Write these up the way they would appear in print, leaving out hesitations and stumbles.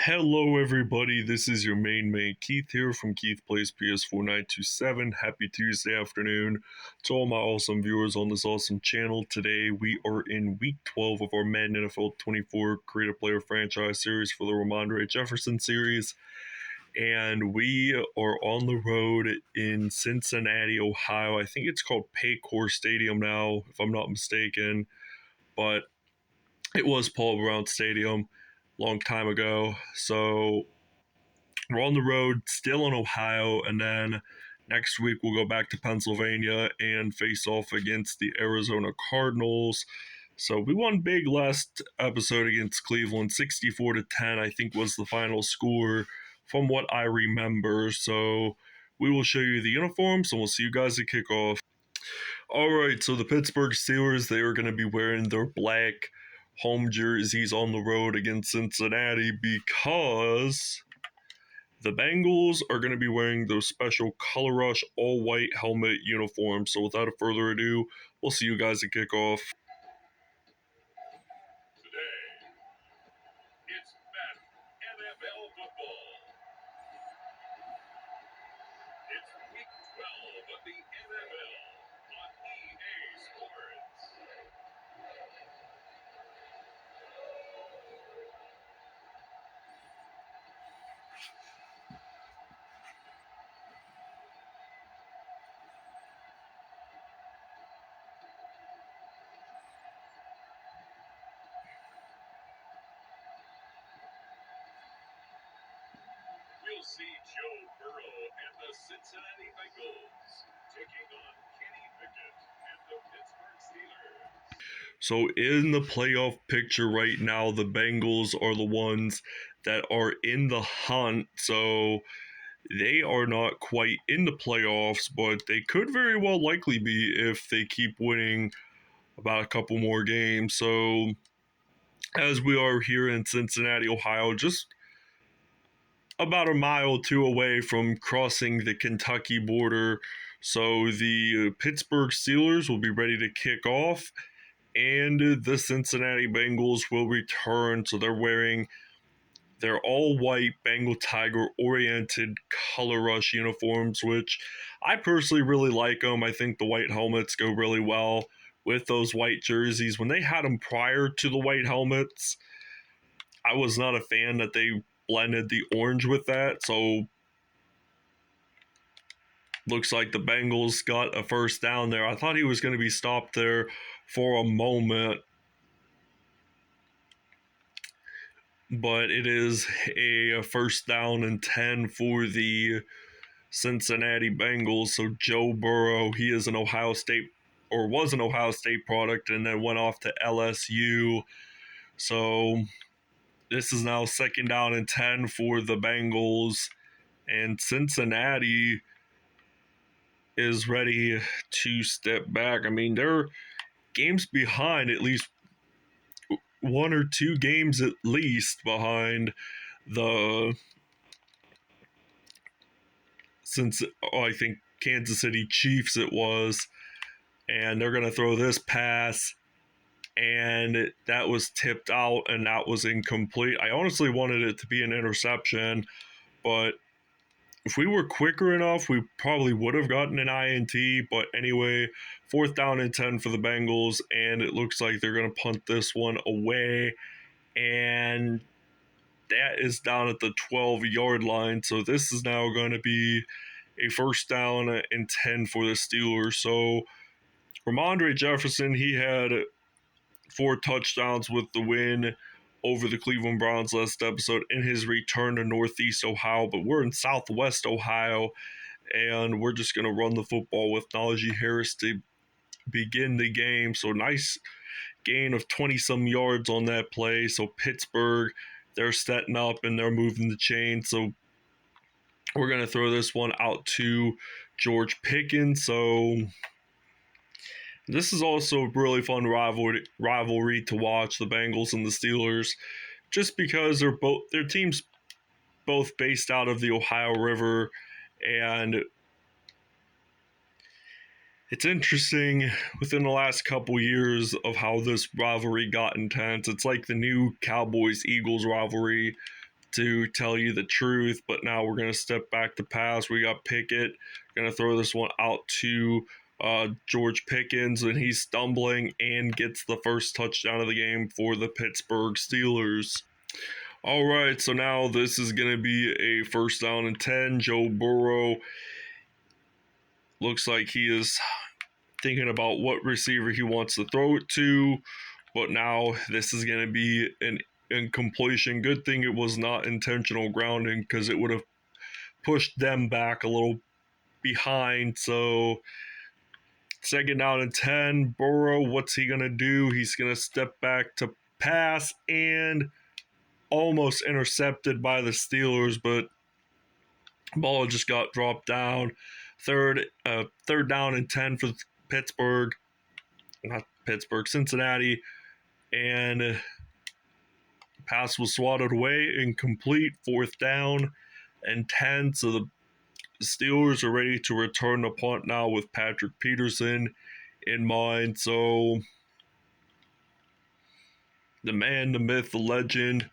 Hello, everybody. This is your main man Keith here from Keith Plays PS4 927. Happy Tuesday afternoon to all my awesome viewers on this awesome channel. Today, we are in week 12 of our Madden NFL 24 Creative Player Franchise Series for the Ramondre Jefferson series. And we are on the road in Cincinnati, Ohio. I think it's called Paycor Stadium now, if I'm not mistaken. But it was Paul Brown Stadium long time ago. So we're on the road still in Ohio, and then next week we'll go back to Pennsylvania and face off against the Arizona Cardinals. So we won big last episode against Cleveland, 64-10, I think was the final score from what I remember. So we will show you the uniforms and we'll see you guys at kickoff. All right, so the Pittsburgh Steelers, they are going to be wearing their black home jerseys on the road against Cincinnati because the Bengals are going to be wearing those special Color Rush all-white helmet uniforms. So without further ado, we'll see you guys at kickoff. Today, it's Madden NFL football. It's week 12 of the NFL on EA Sports. We'll see Joe Burrow and the Cincinnati Bengals taking on Kenny Pickett and the Pittsburgh Steelers. So in the playoff picture right now, the Bengals are the ones that are in the hunt. So they are not quite in the playoffs, but they could very well likely be if they keep winning about a couple more games. So as we are here in Cincinnati, Ohio, just about a mile or two away from crossing the Kentucky border. So the Pittsburgh Steelers will be ready to kick off, and the Cincinnati Bengals will return. So they're wearing their all-white Bengal Tiger-oriented Color Rush uniforms, which I personally really like them. I think the white helmets go really well with those white jerseys. When they had them prior to the white helmets, I was not a fan that they blended the orange with that. So looks like the Bengals got a first down there. I thought he was going to be stopped there for a moment, but it is a first down and 10 for the Cincinnati Bengals. So Joe Burrow, he is an Ohio State, or was an Ohio State product, and then went off to LSU. So this is now second down and 10 for the Bengals, and Cincinnati is ready to step back. I mean, they're games behind, at least one or two games at least behind the, I think Kansas City Chiefs it was, and they're going to throw this pass, and that was tipped out, and that was incomplete. I honestly wanted it to be an interception, but if we were quicker enough, we probably would have gotten an INT. But anyway, fourth down and 10 for the Bengals, and it looks like they're going to punt this one away, and that is down at the 12-yard line. So this is now going to be a first down and 10 for the Steelers. So Ramondre Jefferson, he had 4 touchdowns with the win over the Cleveland Browns last episode in his return to Northeast Ohio, but we're in Southwest Ohio, and we're just going to run the football with Najee Harris to begin the game. So nice gain of 20-some yards on that play. So Pittsburgh, they're setting up and they're moving the chain. So we're going to throw this one out to George Pickens. So this is also a really fun rivalry to watch, the Bengals and the Steelers, just because their teams both based out of the Ohio River, and it's interesting within the last couple years of how this rivalry got intense. It's like the new Cowboys-Eagles rivalry to tell you the truth, but now we're going to step back to pass. We got Pickett. Going to throw this one out to George Pickens, and he's stumbling and gets the first touchdown of the game for the Pittsburgh Steelers. All right, so now this is going to be a 1st down and 10. Joe Burrow looks like he is thinking about what receiver he wants to throw it to, but now this is going to be an incompletion. Good thing it was not intentional grounding, because it would have pushed them back a little behind. So 2nd down and 10. Burrow, what's he going to do? He's going to step back to pass, and almost intercepted by the Steelers, but ball just got dropped down. Third down and 10 for Cincinnati, and pass was swatted away, incomplete. 4th down and 10. So the Steelers are ready to return the punt now with Patrick Peterson in mind. So the man, the myth, the legend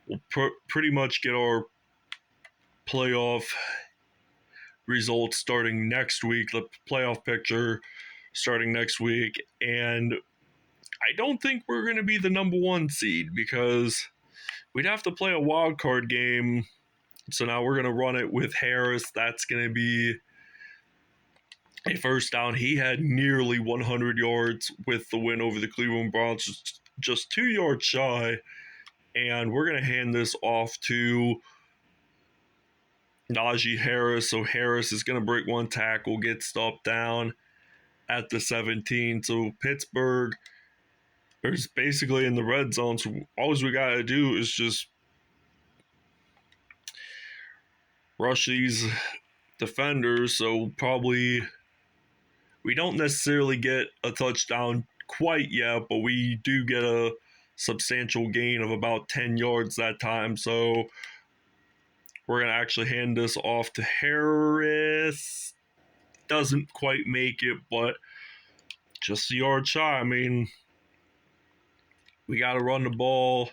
will pretty much get our playoff results starting next week, the playoff picture starting next week. And I don't think we're going to be the number 1 seed, because we'd have to play a wild card game. So now we're going to run it with Harris. That's going to be a 1st down. He had nearly 100 yards with the win over the Cleveland Browns, just 2 yards shy. And we're going to hand this off to Najee Harris. So Harris is going to break 1 tackle, get stopped down at the 17. So Pittsburgh is basically in the red zone. So all we got to do is just rush these defenders. So probably we don't necessarily get a touchdown quite yet, but we do get a substantial gain of about 10 yards that time. So we're going to actually hand this off to Harris. Doesn't quite make it, but just a yard shy. I mean, we got to run the ball,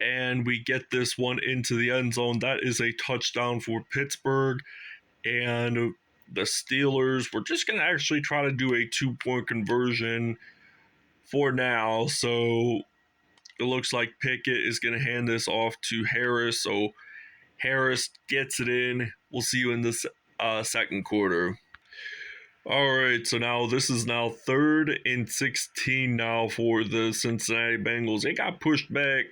and we get this one into the end zone. That is a touchdown for Pittsburgh. And the Steelers, we're just going to actually try to do a 2-point conversion for now. So it looks like Pickett is going to hand this off to Harris. So Harris gets it in. We'll see you in the second quarter. All right, so now this is now 3rd and 16 now for the Cincinnati Bengals. They got pushed back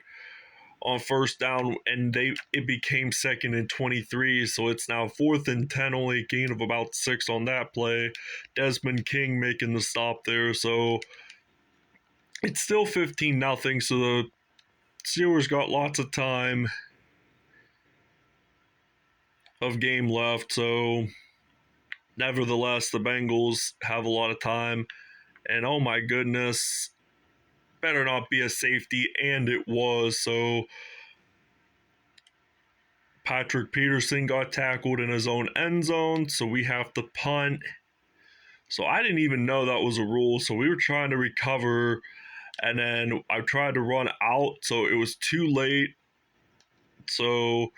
on 1st down, and it became 2nd and 23. So it's now 4th and 10, only a gain of about 6 on that play. Desmond King making the stop there. So it's still 15-0. So the Steelers got lots of time of game left. So nevertheless, the Bengals have a lot of time. And oh my goodness, better not be a safety, and it was. So Patrick Peterson got tackled in his own end zone, so we have to punt. So I didn't even know that was a rule. So we were trying to recover, and then I tried to run out, so it was too late. So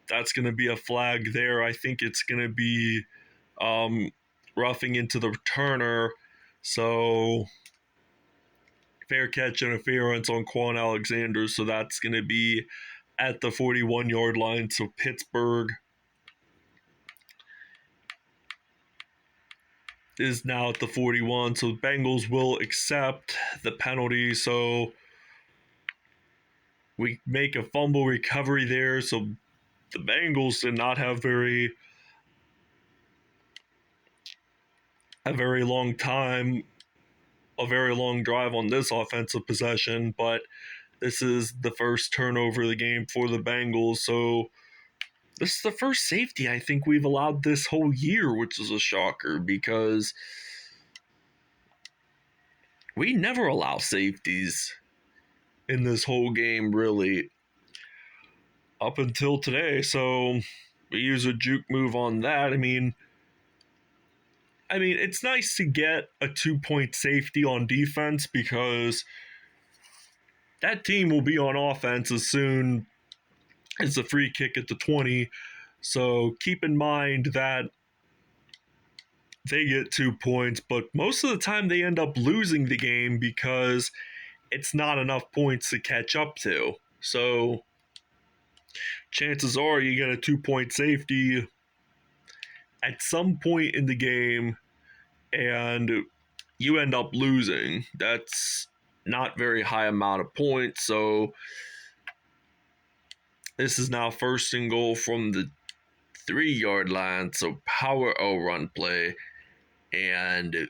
that's going to be a flag there. I think it's going to be roughing into the returner. So fair catch interference on Quan Alexander. So that's going to be at the 41-yard line. So Pittsburgh is now at the 41. So Bengals will accept the penalty. So we make a fumble recovery there. So the Bengals did not have a very long drive on this offensive possession, but this is the first turnover of the game for the Bengals. So this is the first safety I think we've allowed this whole year, which is a shocker because we never allow safeties in this whole game, really, up until today. So we use a juke move on that. I mean, it's nice to get a 2-point safety on defense because that team will be on offense as soon It's a free kick at the 20. So keep in mind that they get 2 points, but most of the time they end up losing the game because it's not enough points to catch up to. So chances are you get a 2-point safety at some point in the game and you end up losing. That's not very high amount of points. So this is now first and goal from the 3-yard line. So power O run play. And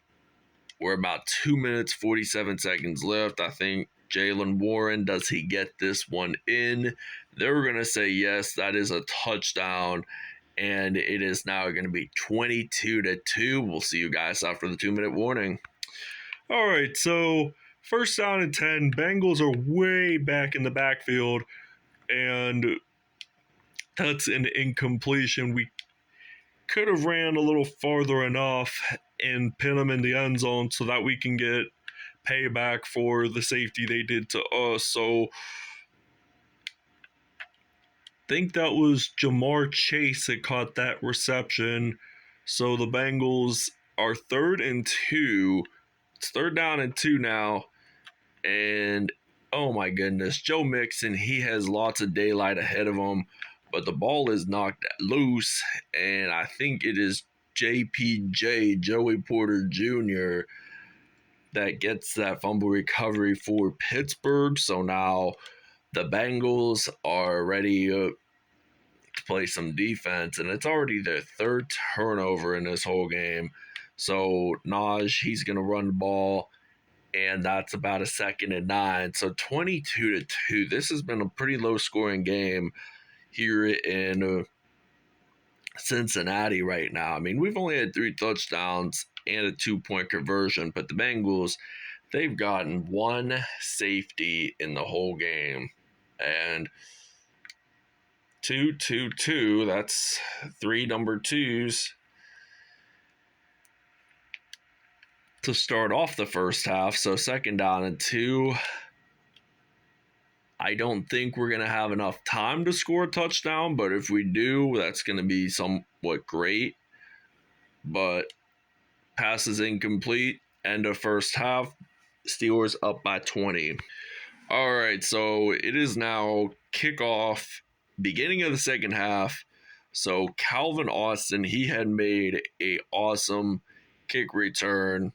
we're about 2 minutes, 47 seconds left. I think Jaylen Warren, does he get this one in? They're going to say yes. That is a touchdown. And it is now going to be 22-2. We'll see you guys after the 2-minute warning. All right, so first down and 10. Bengals are way back in the backfield. And that's an incompletion. We could have ran a little farther enough and pin them in the end zone so that we can get payback for the safety they did to us. So I think that was Jamar Chase that caught that reception. So the Bengals are 3rd and 2. It's 3rd down and 2 now. And oh my goodness, Joe Mixon, he has lots of daylight ahead of him, but the ball is knocked loose, and I think it is JPJ, Joey Porter Jr., that gets that fumble recovery for Pittsburgh. So now the Bengals are ready to play some defense, and it's already their 3rd turnover in this whole game. So Naj, he's going to run the ball, and that's about a 2nd and 9. So 22-2. This has been a pretty low-scoring game here in Cincinnati right now. I mean, we've only had 3 touchdowns and a 2-point conversion, but the Bengals, they've gotten 1 safety in the whole game. And 2-2-2, that's 3 number 2s to start off the first half. So 2nd down and 2. I don't think we're going to have enough time to score a touchdown, but if we do, that's going to be somewhat great. But pass is incomplete. End of first half. Steelers up by 20. All right, so it is now kickoff, beginning of the second half. So Calvin Austin, he had made a awesome kick return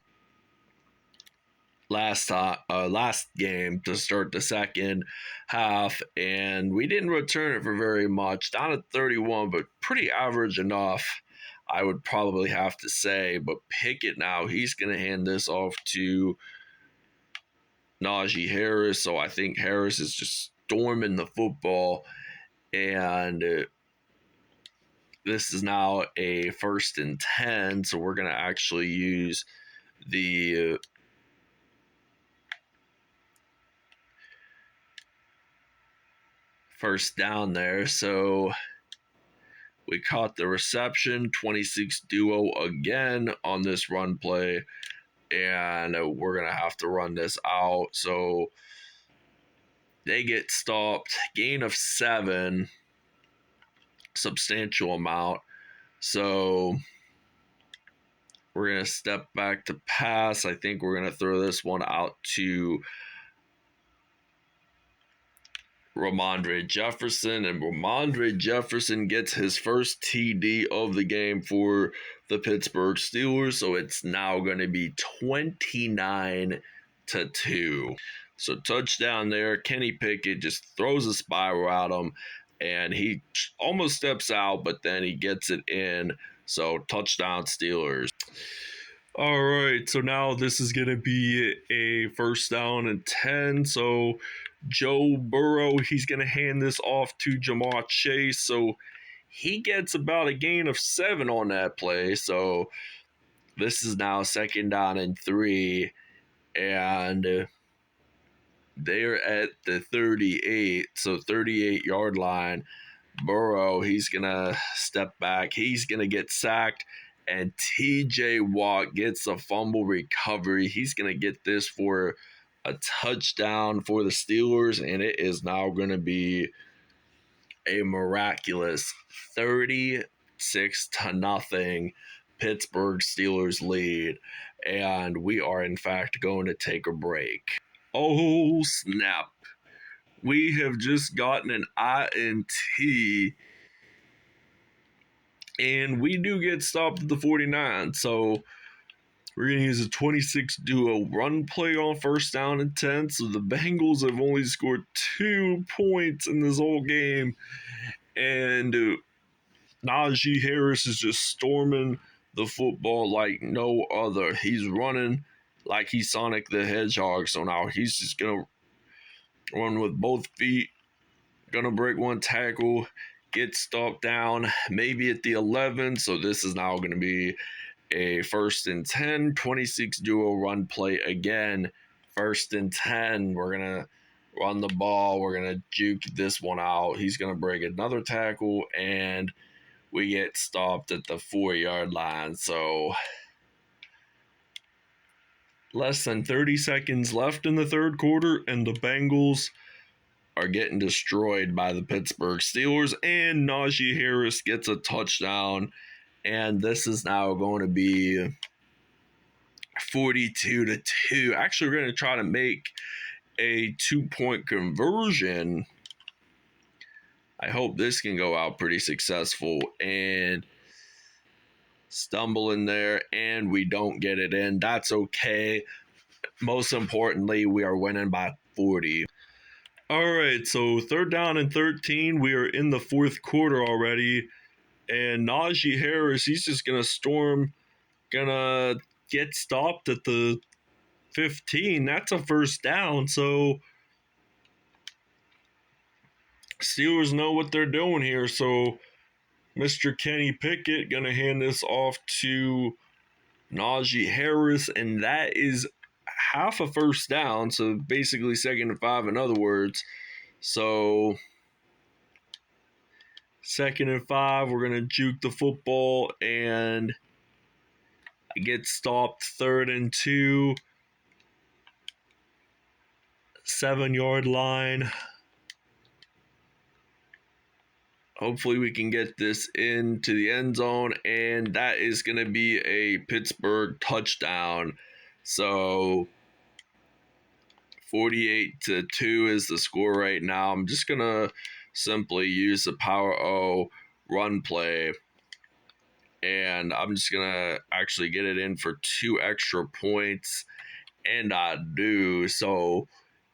last game to start the second half, and we didn't return it for very much, down at 31, but pretty average enough, I would probably have to say. But Pickett now, he's going to hand this off to Najee Harris. So I think Harris is just storming the football, and this is now a 1st and 10. So we're going to actually use the first down there. So we caught the reception, 26 duo again on this run play, and we're going to have to run this out. So they get stopped, gain of 7, substantial amount. So we're going to step back to pass. I think we're going to throw this one out to Ramondre Jefferson, and Ramondre Jefferson gets his first TD of the game for the Pittsburgh Steelers. So it's now going to be 29-2. So touchdown there. Kenny Pickett just throws a spiral at him, and he almost steps out, but then he gets it in. So touchdown Steelers. All right, so now this is going to be a 1st down and 10. So Joe Burrow, he's going to hand this off to Jamar Chase. So he gets about a gain of 7 on that play. So this is now 2nd down and 3. And they're at the 38. So 38-yard line. Burrow, he's going to step back. He's going to get sacked. And TJ Watt gets a fumble recovery. He's going to get this for a touchdown for the Steelers, and it is now going to be a miraculous 36-0 Pittsburgh Steelers lead, and we are in fact going to take a break. Oh snap. We have just gotten an INT, and we do get stopped at the 49, so we're going to use a 26 duo run play on first down and 10. So the Bengals have only scored 2 points in this whole game. And Najee Harris is just storming the football like no other. He's running like he's Sonic the Hedgehog. So now he's just going to run with both feet. Going to break one tackle. Get stopped down maybe at the 11. So this is now going to be a 1st and 10, 26 duo run play again. 1st and 10. We're going to run the ball. We're going to juke this one out. He's going to break another tackle, and we get stopped at the 4-yard line. So less than 30 seconds left in the third quarter, and the Bengals are getting destroyed by the Pittsburgh Steelers, and Najee Harris gets a touchdown. And this is now going to be 42-2. Actually, we're going to try to make a 2-point conversion. I hope this can go out pretty successful. And stumble in there, and we don't get it in. That's okay. Most importantly, we are winning by 40. All right, so 3rd down and 13. We are in the 4th quarter already. And Najee Harris, he's just going to storm, going to get stopped at the 15. That's a 1st down. So Steelers know what they're doing here. So Mr. Kenny Pickett going to hand this off to Najee Harris. And that is half a 1st down. So basically 2nd and 5 in other words. So 2nd and 5, we're going to juke the football and get stopped. 3rd and 2, 7-yard line. Hopefully we can get this into the end zone, and that is going to be a Pittsburgh touchdown. So 48-2 is the score right now. I'm just going to simply use the Power O run play, and I'm just going to actually get it in for 2 extra points, and I do. So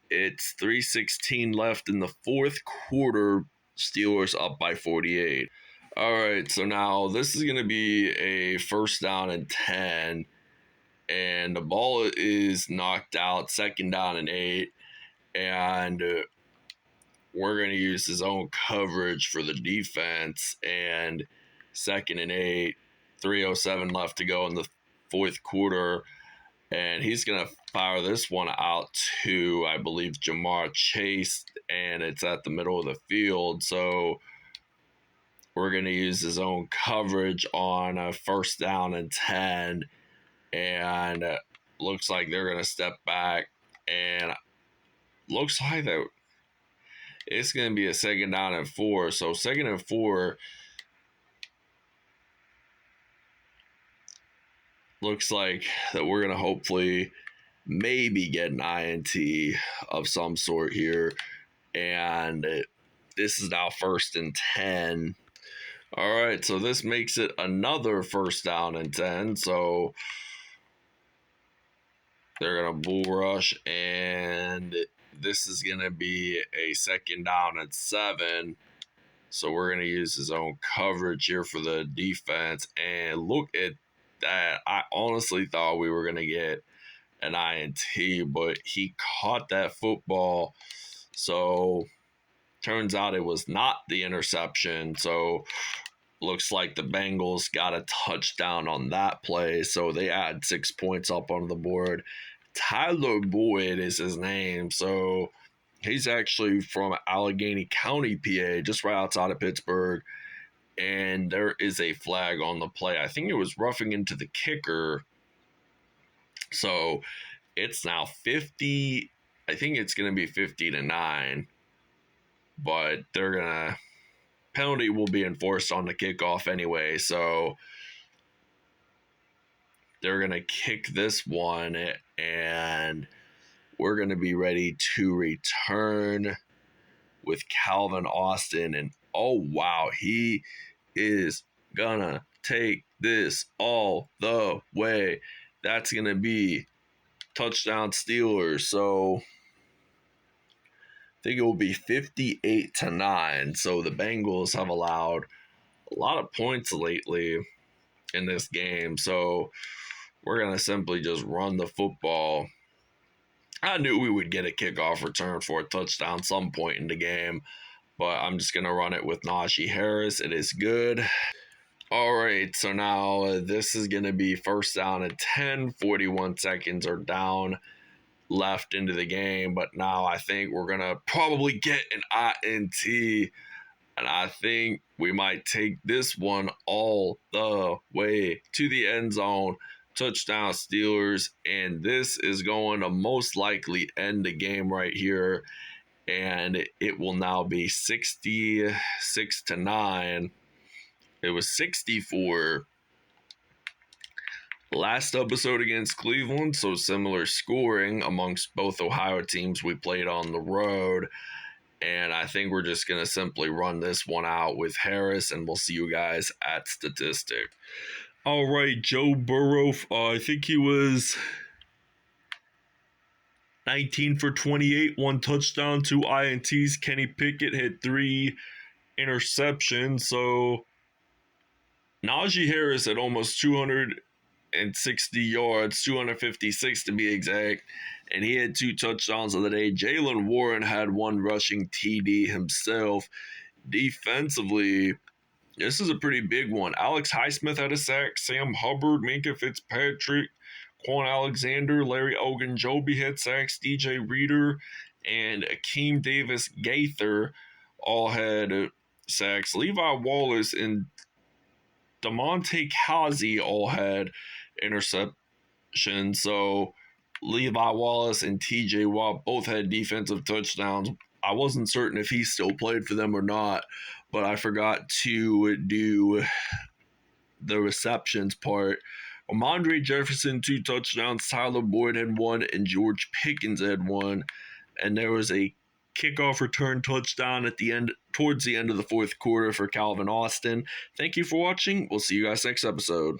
it's 3:16 left in the 4th quarter. Steelers up by 48. All right, so now this is going to be a 1st down and 10, and the ball is knocked out. 2nd down and 8, and we're going to use his own coverage for the defense, and 2nd and 8, 3:07 left to go in the 4th quarter, and he's going to fire this one out to, I believe, Jamar Chase, and it's at the middle of the field. So we're going to use his own coverage on a 1st down and 10, and looks like they're going to step back, and looks like that it's going to be a 2nd down and 4. So 2nd and 4 looks like that we're going to hopefully maybe get an INT of some sort here. And this is now 1st and 10. All right, so this makes it another 1st down and 10. So they're going to bull rush, and this is going to be a 2nd down and 7. So we're going to use his own coverage here for the defense. And look at that. I honestly thought we were going to get an INT, but he caught that football. So turns out it was not the interception. So looks like the Bengals got a touchdown on that play. So they add 6 points up on the board. Tyler Boyd is his name. So he's actually from Allegheny County, PA, just right outside of Pittsburgh. And there is a flag on the play. I think it was roughing into the kicker. So it's now 50. I think it's going to be 50-9. But they're going to penalty will be enforced on the kickoff anyway, so they're going to kick this one, and we're going to be ready to return with Calvin Austin. And oh, wow, he is going to take this all the way. That's going to be touchdown Steelers. So I think it will be 58-9. So the Bengals have allowed a lot of points lately in this game. So we're going to simply just run the football. I knew we would get a kickoff return for a touchdown some point in the game, but I'm just going to run it with Najee Harris. It is good. All right, so now this is going to be first down and 10. 41 seconds are down left into the game, but now I think we're going to probably get an INT, and I think we might take this one all the way to the end zone. Touchdown Steelers, and this is going to most likely end the game right here, and it will now be 66-9. It was 64 last episode against Cleveland, so similar scoring amongst both Ohio teams we played on the road. And I think we're just going to simply run this one out with Harris, and we'll see you guys at statistic. All right, Joe Burrow, I think he was 19 for 28, 1 touchdown, 2 INTs. Kenny Pickett had 3 interceptions. So Najee Harris had almost 260 yards, 256 to be exact, and he had 2 touchdowns of the day. Jaylen Warren had 1 rushing TD himself. Defensively, this is a pretty big one. Alex Highsmith had a sack. Sam Hubbard, Minkah Fitzpatrick, Quan Alexander, Larry Ogunjobi had sacks. DJ Reader and Akeem Davis Gaither all had sacks. Levi Wallace and Damontae Kazee all had interceptions. So Levi Wallace and TJ Watt both had defensive touchdowns. I wasn't certain if he still played for them or not, but I forgot to do the receptions part. Amandre Jefferson, 2 touchdowns. Tyler Boyd had 1, and George Pickens had 1. And there was a kickoff return touchdown at the end, towards the end of the fourth quarter for Calvin Austin. Thank you for watching. We'll see you guys next episode.